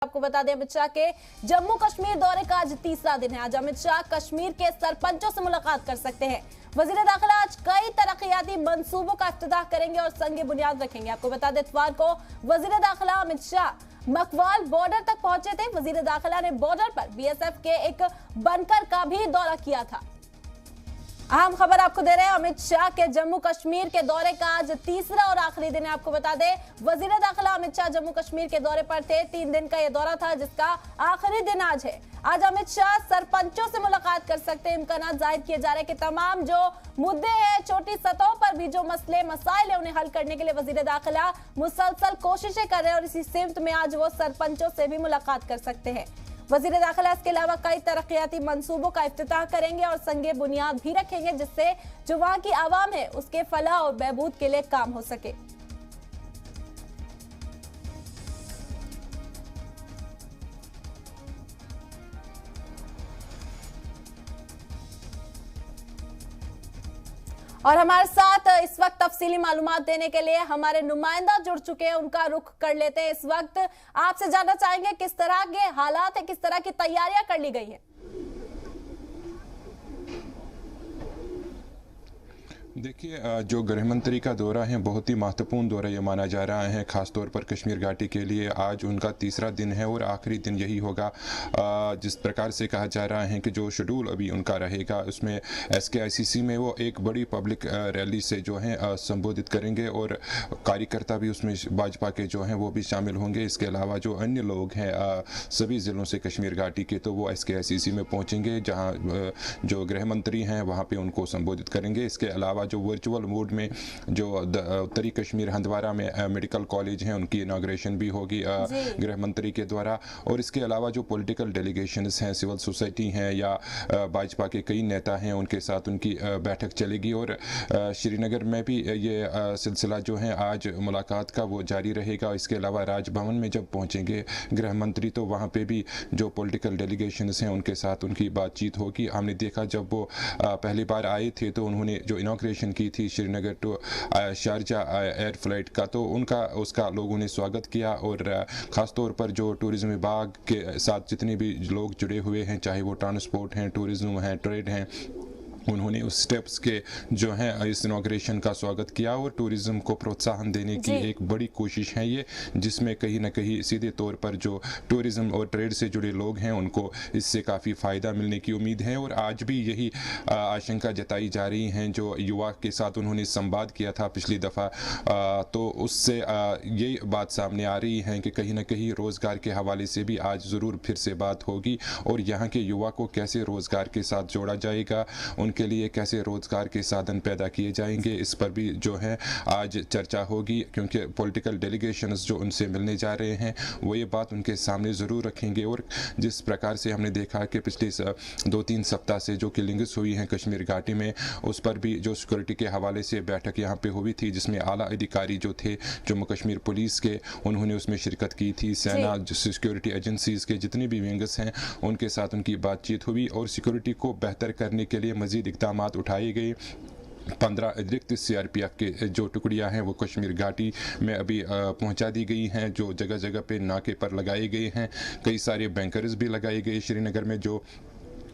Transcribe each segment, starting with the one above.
आपको बता दें अमित शाह के जम्मू कश्मीर दौरे का आज तीसरा दिन है। आज अमित शाह कश्मीर के सरपंचों से मुलाकात कर सकते हैं। वजीर दाखिला आज कई तरक्याती मंसूबों का इफ्तिताह करेंगे और संग बुनियाद रखेंगे। आपको बता दें इतवार को वजीर दाखिला अमित शाह मकवाल बॉर्डर तक पहुंचे थे। वजीर दाखिला ने बॉर्डर पर बीएसएफ के एक बनकर का भी दौरा किया था। अहम खबर आपको दे रहे हैं, अमित शाह के जम्मू कश्मीर के दौरे का आज तीसरा और आखिरी दिन है। आपको बता दें वजीर दाखिला अमित शाह जम्मू कश्मीर के दौरे पर थे। 3 दिन का यह दौरा था जिसका आखिरी दिन आज है। आज अमित शाह सरपंचों से मुलाकात कर सकते हैं। इम्कान जाहिर किए जा रहे हैं कि तमाम जो मुद्दे हैं, छोटी सतहों पर भी जो मसले मसाइल है, उन्हें हल करने के लिए वजीर दाखिला मुसलसल कोशिशें कर रहे हैं और इसी सिमत में आज वो सरपंचों से भी मुलाकात कर सकते हैं। वजीर दाखिला इसके अलावा कई तरक्याती मंसूबों का इफ्तिताह करेंगे और संगे बुनियाद भी रखेंगे जिससे जो वहां की आवाम है उसके फलाह और बहबूद के लिए काम हो सके। और हमारे साथ इस वक्त तफसीली मालूमात देने के लिए हमारे नुमाइंदा जुड़ चुके हैं, उनका रुख कर लेते हैं। इस वक्त आपसे जानना चाहेंगे किस तरह के हालात है, किस तरह की तैयारियां कर ली गई हैं? देखिए, जो गृह मंत्री का दौरा है बहुत ही महत्वपूर्ण दौरा ये माना जा रहा है, खासतौर पर कश्मीर घाटी के लिए। आज उनका तीसरा दिन है और आखिरी दिन यही होगा। जिस प्रकार से कहा जा रहा है कि जो शेड्यूल अभी उनका रहेगा उसमें SKICC में वो एक बड़ी पब्लिक रैली से जो है संबोधित करेंगे और कार्यकर्ता भी उसमें भाजपा के जो हैं वो भी शामिल होंगे। इसके अलावा जो अन्य लोग हैं सभी ज़िलों से कश्मीर घाटी के, तो वो SKICC में पहुँचेंगे जहाँ जो गृह मंत्री हैं वहाँ पर उनको संबोधित करेंगे। इसके अलावा जो वर्चुअल मोड में जो उत्तरी कश्मीर हंदवारा में मेडिकल कॉलेज हैं उनकी इनॉग्रेशन भी होगी गृह मंत्री के द्वारा। और इसके अलावा जो पॉलिटिकल डेलीगेशंस हैं, सिविल सोसाइटी हैं या भाजपा के कई नेता हैं, उनके साथ उनकी बैठक चलेगी। और श्रीनगर में भी ये सिलसिला जो है आज मुलाकात का वो जारी रहेगा। इसके अलावा राजभवन में जब पहुंचेंगे गृह मंत्री तो वहाँ पे भी जो पॉलिटिकल डेलीगेशंस हैं उनके साथ उनकी बातचीत होगी। हमने देखा जब वो पहली बार आए थे तो उन्होंने जो इनॉग्रेशन की थी Srinagar to Sharjah air flight का, तो उसका लोगों ने स्वागत किया। और ख़ासतौर पर जो टूरिज़्म विभाग के साथ जितने भी लोग जुड़े हुए हैं, चाहे वो ट्रांसपोर्ट हैं, टूरिज़्म हैं, ट्रेड हैं, उन्होंने उस स्टेप्स के जो है इस इनॉग्रेशन का स्वागत किया। और टूरिज़्म को प्रोत्साहन देने की एक बड़ी कोशिश है ये, जिसमें कहीं ना कहीं सीधे तौर पर जो टूरिज़्म और ट्रेड से जुड़े लोग हैं उनको इससे काफ़ी फ़ायदा मिलने की उम्मीद है। और आज भी यही आशंका जताई जा रही हैं। जो युवा के साथ उन्होंने संवाद किया था पिछली दफ़ा, तो उससे ये बात सामने आ रही है कि कहीं ना कहीं रोज़गार के हवाले से भी आज ज़रूर फिर से बात होगी और यहाँ के युवा को कैसे रोज़गार के साथ जोड़ा जाएगा, उनके लिए कैसे रोजगार के साधन पैदा किए जाएंगे, इस पर भी जो है आज चर्चा होगी। क्योंकि पॉलिटिकल डेलीगेशंस जो उनसे मिलने जा रहे हैं वो ये बात उनके सामने ज़रूर रखेंगे। और जिस प्रकार से हमने देखा कि पिछले 2-3 सप्ताह से जो किलिंग्स हुई हैं कश्मीर घाटी में, उस पर भी जो सिक्योरिटी के हवाले से बैठक यहाँ पे हुई थी जिसमें आला अधिकारी जो थे जम्मू कश्मीर पुलिस के, उन्होंने उसमें शिरकत की थी। सेना सिक्योरिटी एजेंसीज के जितने भी विंग्स हैं उनके साथ उनकी बातचीत हुई और सिक्योरिटी को बेहतर करने के लिए मज़ीद इक़दाम उठाए गए। 15 अतिरिक्त CRPF के जो टुकड़ियां हैं वो कश्मीर घाटी में अभी पहुंचा दी गई हैं, जो जगह जगह पे नाके पर लगाए गए हैं। कई सारे बैंकर्स भी लगाए गए श्रीनगर में जो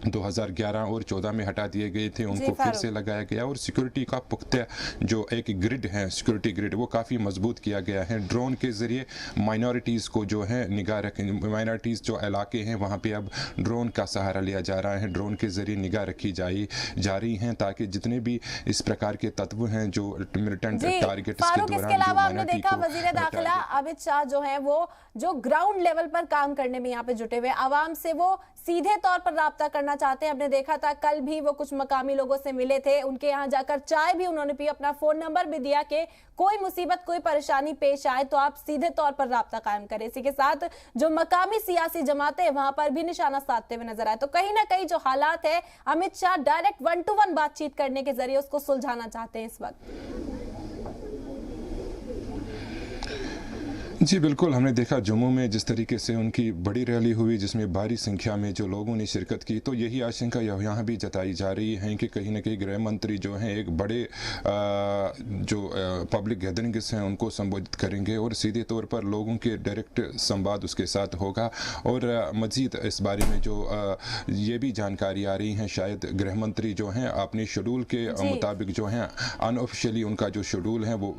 2011 और 14 में हटा दिए गए थे, उनको फिर से लगाया गया। और सिक्योरिटी का पुख्ता जो एक ग्रिड है, सिक्योरिटी ग्रिड, वो काफ़ी मजबूत किया गया है। ड्रोन के ज़रिए माइनॉरिटीज़ को जो है निगाह रखें, माइनॉरिटीज़ जो इलाके हैं वहाँ पे अब ड्रोन का सहारा लिया जा रहा है, ड्रोन के ज़रिए निगाह रखी जा रही हैं ताकि जितने भी इस प्रकार के तत्व हैं जो मिलिटेंट टारगेट्स के दौरान। इसके अलावा हमने देखा वजीर दाखिला अमित शाह जो है वो जो ग्राउंड लेवल पर काम करने में यहाँ पे जुटे हुए, आवाम से वो सीधे तौर पर राब्ता करना चाहते हैं। हमने देखा था कल भी वो कुछ मकामी लोगों से मिले थे, उनके यहाँ जाकर चाय भी उन्होंने पी, अपना फोन नंबर भी दिया कि कोई मुसीबत कोई परेशानी पेश आए तो आप सीधे तौर पर राब्ता कायम करें। इसी के साथ जो मकामी सियासी जमातें हैं वहां पर भी निशाना साधते हुए नजर आए। तो कहीं ना कहीं जो हालात है अमित शाह डायरेक्ट 1-to-1 बातचीत करने के जरिए उसको सुलझाना चाहते हैं इस वक्त। जी बिल्कुल, हमने देखा जम्मू में जिस तरीके से उनकी बड़ी रैली हुई जिसमें भारी संख्या में जो लोगों ने शिरकत की, तो यही आशंका यहाँ भी जताई जा रही है कि कहीं न कहीं गृह मंत्री जो हैं एक बड़े पब्लिक गैदरिंग्स हैं उनको संबोधित करेंगे और सीधे तौर पर लोगों के डायरेक्ट संवाद उसके साथ होगा। और मज़ीद इस बारे में जो ये भी जानकारी आ रही है, शायद गृह मंत्री जो हैं अपने शेड्यूल के मुताबिक जो हैं अनऑफिशियली उनका जो शेड्यूल है वो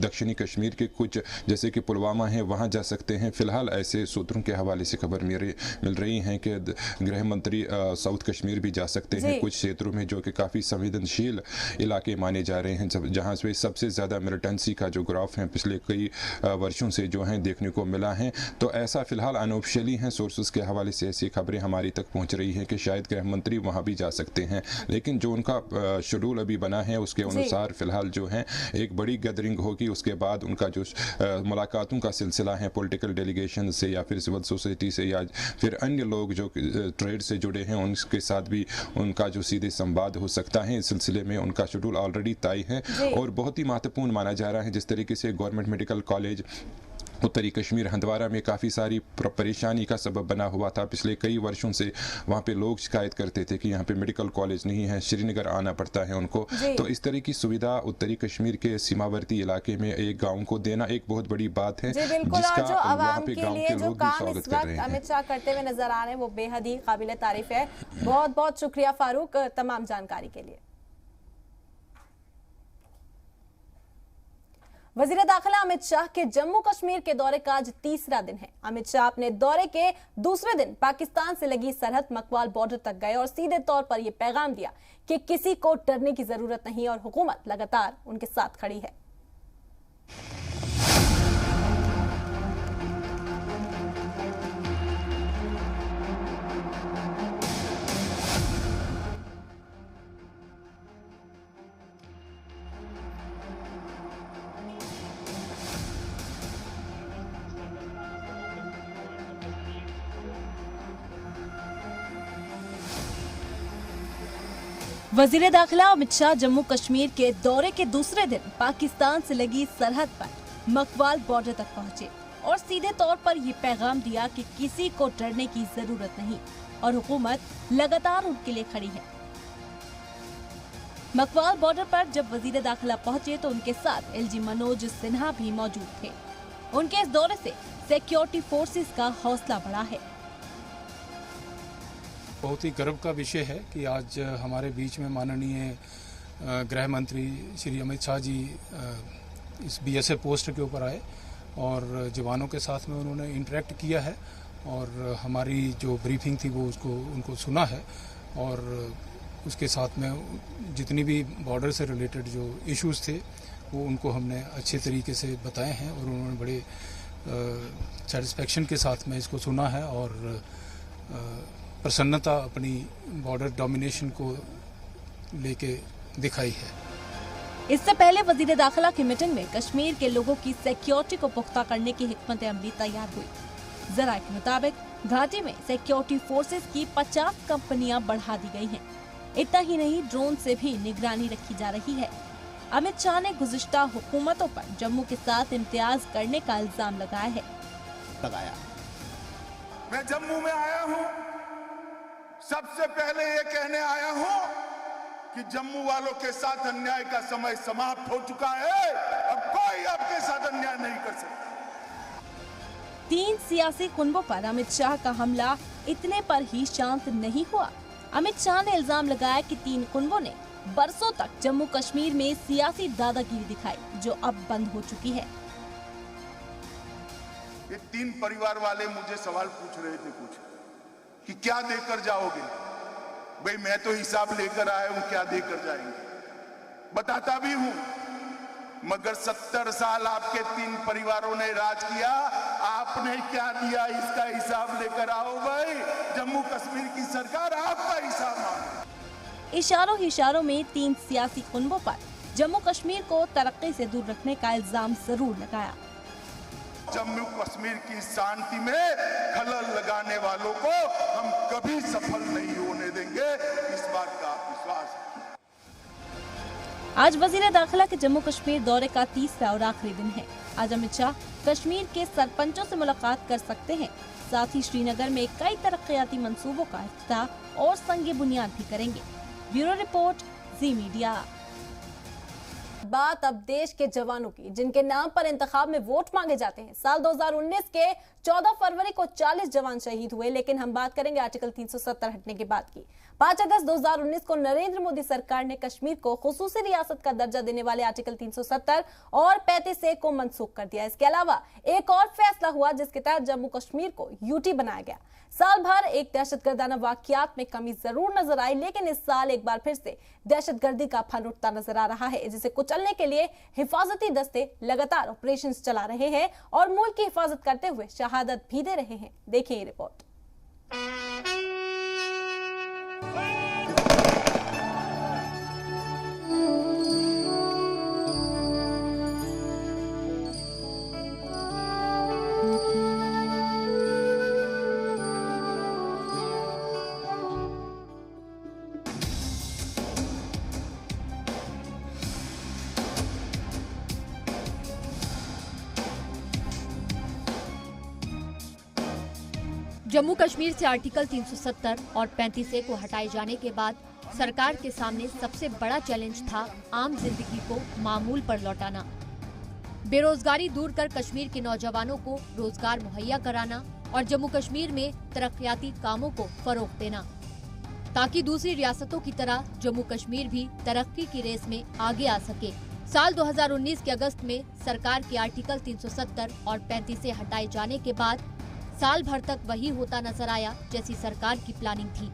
दक्षिणी कश्मीर के कुछ जैसे कि पुलवामा है वहां जा सकते हैं। फिलहाल ऐसे सूत्रों के हवाले से खबर मिल रही है कि गृह मंत्री साउथ कश्मीर भी जा सकते हैं, कुछ क्षेत्रों में जो कि काफ़ी संवेदनशील इलाके माने जा रहे हैं, जहां से सबसे ज़्यादा मिलिटेंसी का जो ग्राफ है पिछले कई वर्षों से जो है देखने को मिला है। तो ऐसा फिलहाल अनऑफिशियली है, सोर्सेज के हवाले से ऐसी खबरें हमारी तक पहुँच रही हैं कि शायद गृह मंत्री वहाँ भी जा सकते हैं। लेकिन जो उनका शेड्यूल अभी बना है उसके अनुसार फिलहाल जो है एक बड़ी गैदरिंग होगी, उसके बाद उनका जो मुलाकातों का सिलसिला है पॉलिटिकल डेलीगेशन से या फिर सिविल सोसाइटी से या फिर अन्य लोग जो ट्रेड से जुड़े हैं उनके साथ भी उनका जो सीधे संवाद हो सकता है। इस सिलसिले में उनका शेड्यूल ऑलरेडी तय है और बहुत ही महत्वपूर्ण माना जा रहा है। जिस तरीके से गवर्नमेंट मेडिकल कॉलेज उत्तरी कश्मीर हंदवारा में काफ़ी सारी परेशानी का सबब बना हुआ था, पिछले कई वर्षों से वहाँ पे लोग शिकायत करते थे कि यहाँ पे मेडिकल कॉलेज नहीं है, श्रीनगर आना पड़ता है उनको। तो इस तरह की सुविधा उत्तरी कश्मीर के सीमावर्ती इलाके में एक गांव को देना एक बहुत बड़ी बात है, जिसका जो आवाम के लिए जो काम इस वक्त अमित शाह करते हुए नजर आ रहे हैं वो बेहद ही काबिल तारीफ है। बहुत बहुत शुक्रिया फारूक तमाम जानकारी के लिए। वजीर दाखिला अमित शाह के जम्मू कश्मीर के दौरे का आज तीसरा दिन है। अमित शाह अपने दौरे के दूसरे दिन पाकिस्तान से लगी सरहद मकवाल बॉर्डर तक गए और सीधे तौर पर यह पैगाम दिया कि किसी को डरने की जरूरत नहीं और हुकूमत लगातार उनके साथ खड़ी है। वजीर दाखिला अमित शाह जम्मू कश्मीर के दौरे के दूसरे दिन पाकिस्तान से लगी सरहद पर मकवाल बॉर्डर तक पहुंचे और सीधे तौर पर ये पैगाम दिया कि किसी को डरने की जरूरत नहीं और हुकूमत लगातार उनके लिए खड़ी है। मकवाल बॉर्डर पर जब वजीर दाखिला पहुंचे तो उनके साथ एलजी मनोज सिन्हा भी मौजूद थे। उनके इस दौरे से सिक्योरिटी फोर्सेस का हौसला बढ़ा है। बहुत ही गर्व का विषय है कि आज हमारे बीच में माननीय गृह मंत्री श्री अमित शाह जी इस बीएसएफ पोस्ट के ऊपर आए और जवानों के साथ में उन्होंने इंटरेक्ट किया है और हमारी जो ब्रीफिंग थी वो उनको सुना है और उसके साथ में जितनी भी बॉर्डर से रिलेटेड जो इश्यूज थे वो उनको हमने अच्छे तरीके से बताए हैं और उन्होंने बड़े सेटिस्फेक्शन के साथ में इसको सुना है और प्रसन्नता अपनी बॉर्डर डोमिनेशन को लेके दिखाई है। इससे पहले वजीर दाखिला की मीटिंग में कश्मीर के लोगों की सिक्योरिटी को पुख्ता करने की हिकमत अमली तैयार हुई। जरा के मुताबिक घाटी में सिक्योरिटी फोर्सेस की 50 कंपनियां बढ़ा दी गई हैं। इतना ही नहीं, ड्रोन से भी निगरानी रखी जा रही है। अमित शाह ने गुज़िश्ता हुकूमतों पर जम्मू के साथ इम्तियाज करने का इल्जाम लगाया। मैं जम्मू में आया हूँ, सबसे पहले ये कहने आया हूं कि जम्मू वालों के साथ अन्याय का समय समाप्त हो चुका है। अब कोई आपके साथ अन्याय नहीं कर सकता। 3 सियासी कुनबों पर अमित शाह का हमला इतने पर ही शांत नहीं हुआ। अमित शाह ने इल्जाम लगाया कि 3 कुनबों ने बरसों तक जम्मू कश्मीर में सियासी दादागिरी दिखाई, जो अब बंद हो चुकी है। ये 3 परिवार वाले मुझे सवाल पूछ रहे थे कुछ कि क्या देकर जाओगे। भाई मैं तो हिसाब लेकर आया हूं, क्या देकर जाएंगे बताता भी हूं, मगर 70 साल आपके 3 परिवारों ने राज किया, आपने क्या दिया इसका हिसाब लेकर आओ। भाई जम्मू कश्मीर की सरकार आपका हिसाब मांगे। इशारों में 3 सियासी कुनबों पर जम्मू कश्मीर को तरक्की से दूर रखने का इल्जाम जरूर लगाया। जम्मू कश्मीर की शांति में खलल लगाने वालों को हम कभी सफल नहीं होने देंगे, इस बात का विश्वास है। आज वजीर दाखिला के जम्मू कश्मीर दौरे का तीसरा और आखिरी दिन है। आज अमित शाह कश्मीर के सरपंचों से मुलाकात कर सकते हैं। साथ ही श्रीनगर में कई तरक्याती मंसूबों का इफ्तिताह और संग बुनियाद भी करेंगे। ब्यूरो रिपोर्ट, जी मीडिया। बात अब देश के जवानों की, जिनके नाम पर इंतखाब में वोट मांगे जाते हैं। साल 2019 के 14 फरवरी को 40 जवान शहीद हुए, लेकिन हम बात करेंगे आर्टिकल 370 हटने के बाद की। 5 अगस्त 2019 को नरेंद्र मोदी सरकार ने कश्मीर को खुसूसी रियासत का दर्जा देने वाले आर्टिकल 370 और 35A को मनसूख कर दिया। इसके अलावा एक और फैसला हुआ जिसके तहत जम्मू कश्मीर को यूटी बनाया गया। साल भर एक दहशतगर्दाना वाकयात में कमी जरूर नजर आई, लेकिन इस साल एक बार फिर से दहशतगर्दी का फन उठता नजर आ रहा है, जिसे कुचलने के लिए हिफाजती दस्ते लगातार ऑपरेशन चला रहे हैं और मुल्क की हिफाजत करते हुए शहादत भी दे रहे हैं। देखिए ये रिपोर्ट। जम्मू कश्मीर से आर्टिकल 370 और 35A को हटाए जाने के बाद सरकार के सामने सबसे बड़ा चैलेंज था आम जिंदगी को मामूल पर लौटाना। बेरोजगारी दूर कर कश्मीर के नौजवानों को रोजगार मुहैया कराना और जम्मू कश्मीर में तरक्याती कामों को फरोग देना, ताकि दूसरी रियासतों की तरह जम्मू कश्मीर भी तरक्की की रेस में आगे आ सके। साल 2019 के अगस्त में सरकार के आर्टिकल 370 और 35A हटाए जाने के बाद साल भर तक वही होता नजर आया जैसी सरकार की प्लानिंग थी।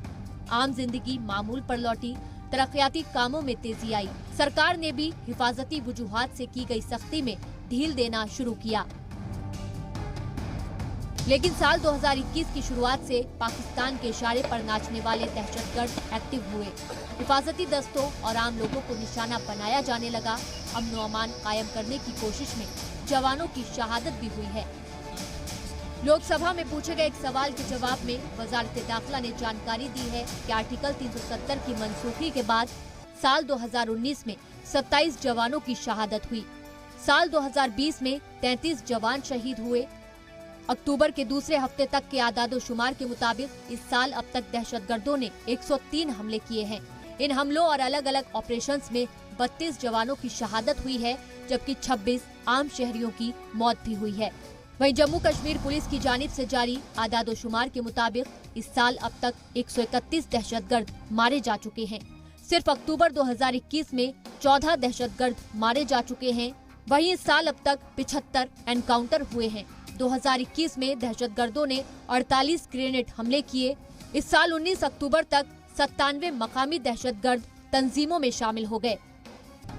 आम जिंदगी मामूल पर लौटी, तरक्याती कामों में तेजी आई। सरकार ने भी हिफाजती वजूहात से की गई सख्ती में ढील देना शुरू किया। लेकिन साल 2021 की शुरुआत से पाकिस्तान के इशारे पर नाचने वाले दहशतगर्द एक्टिव हुए। हिफाजती दस्तों और आम लोगों को निशाना बनाया जाने लगा। अमन व अमान कायम करने की कोशिश में जवानों की शहादत भी हुई है। लोकसभा में पूछे गए एक सवाल के जवाब में वजारत दाखिला ने जानकारी दी है कि आर्टिकल 370 की मनसूखी के बाद साल 2019 में 27 जवानों की शहादत हुई। साल 2020 में 33 जवान शहीद हुए। अक्टूबर के दूसरे हफ्ते तक के आदादोशुमार के मुताबिक इस साल अब तक दहशतगर्दों ने 103 हमले किए हैं। इन हमलों और अलग अलग ऑपरेशंस में 32 जवानों की शहादत हुई है, जबकि 26 आम शहरियों की मौत भी हुई है। वहीं जम्मू कश्मीर पुलिस की जानिब से जारी आदादोशुमार के मुताबिक इस साल अब तक 131 दहशतगर्द मारे जा चुके हैं। सिर्फ अक्टूबर 2021 में 14 दहशतगर्द मारे जा चुके हैं। वहीं इस साल अब तक 75 एनकाउंटर हुए हैं। 2021 में दहशतगर्दों ने 48 ग्रेनेड हमले किए। इस साल 19 अक्टूबर तक 97 मकामी दहशतगर्द तंजीमों में शामिल हो गए।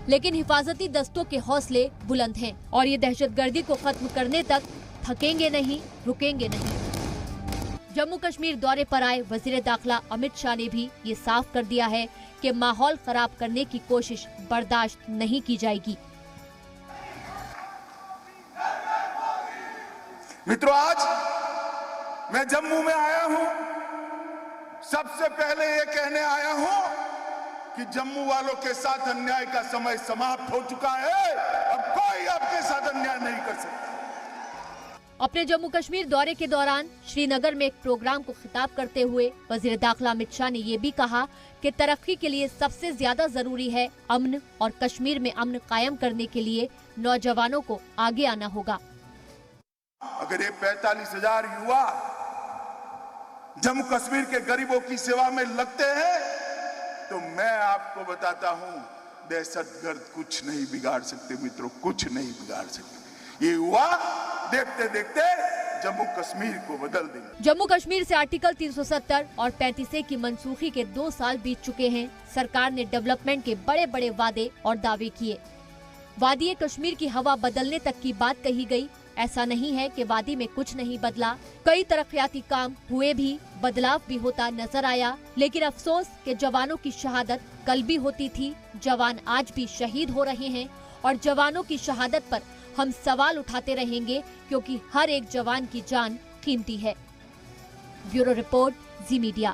लेकिन हिफाजती दस्तों के हौसले बुलंद हैं और ये दहशतगर्दी को खत्म करने तक थकेंगे नहीं, रुकेंगे नहीं। जम्मू कश्मीर दौरे पर आए वजीर दाखिला अमित शाह ने भी ये साफ कर दिया है कि माहौल खराब करने की कोशिश बर्दाश्त नहीं की जाएगी। मित्रों, आज मैं जम्मू में आया हूं, सबसे पहले ये कहने आया हूं कि जम्मू वालों के साथ अन्याय का समय समाप्त हो चुका है। अब कोई आपके साथ अन्याय नहीं कर सकता। अपने जम्मू कश्मीर दौरे के दौरान श्रीनगर में एक प्रोग्राम को खिताब करते हुए वजीर दाखिला अमित शाह ने ये भी कहा कि तरक्की के लिए सबसे ज्यादा जरूरी है अमन और कश्मीर में अमन कायम करने के लिए नौजवानों को आगे आना होगा। अगर ये 45,000 युवा जम्मू कश्मीर के गरीबों की सेवा में लगते हैं तो मैं आपको बताता हूं, दहशतगर्द कुछ नहीं बिगाड़ सकते मित्रों, कुछ नहीं बिगाड़ सकते। ये युवा देखते देखते जम्मू कश्मीर को बदल देंगे। जम्मू कश्मीर से आर्टिकल 370 और 35A की मनसूखी के 2 साल बीत चुके हैं। सरकार ने डेवलपमेंट के बड़े बड़े वादे और दावे किए। वादी कश्मीर की हवा बदलने तक की बात कही गई। ऐसा नहीं है कि वादी में कुछ नहीं बदला, कई तरक्याती काम हुए भी, बदलाव भी होता नजर आया। लेकिन अफसोस कि जवानों की शहादत कल भी होती थी, जवान आज भी शहीद हो रहे हैं और जवानों की शहादत पर हम सवाल उठाते रहेंगे, क्योंकि हर एक जवान की जान कीमती है। ब्यूरो रिपोर्ट, जी मीडिया।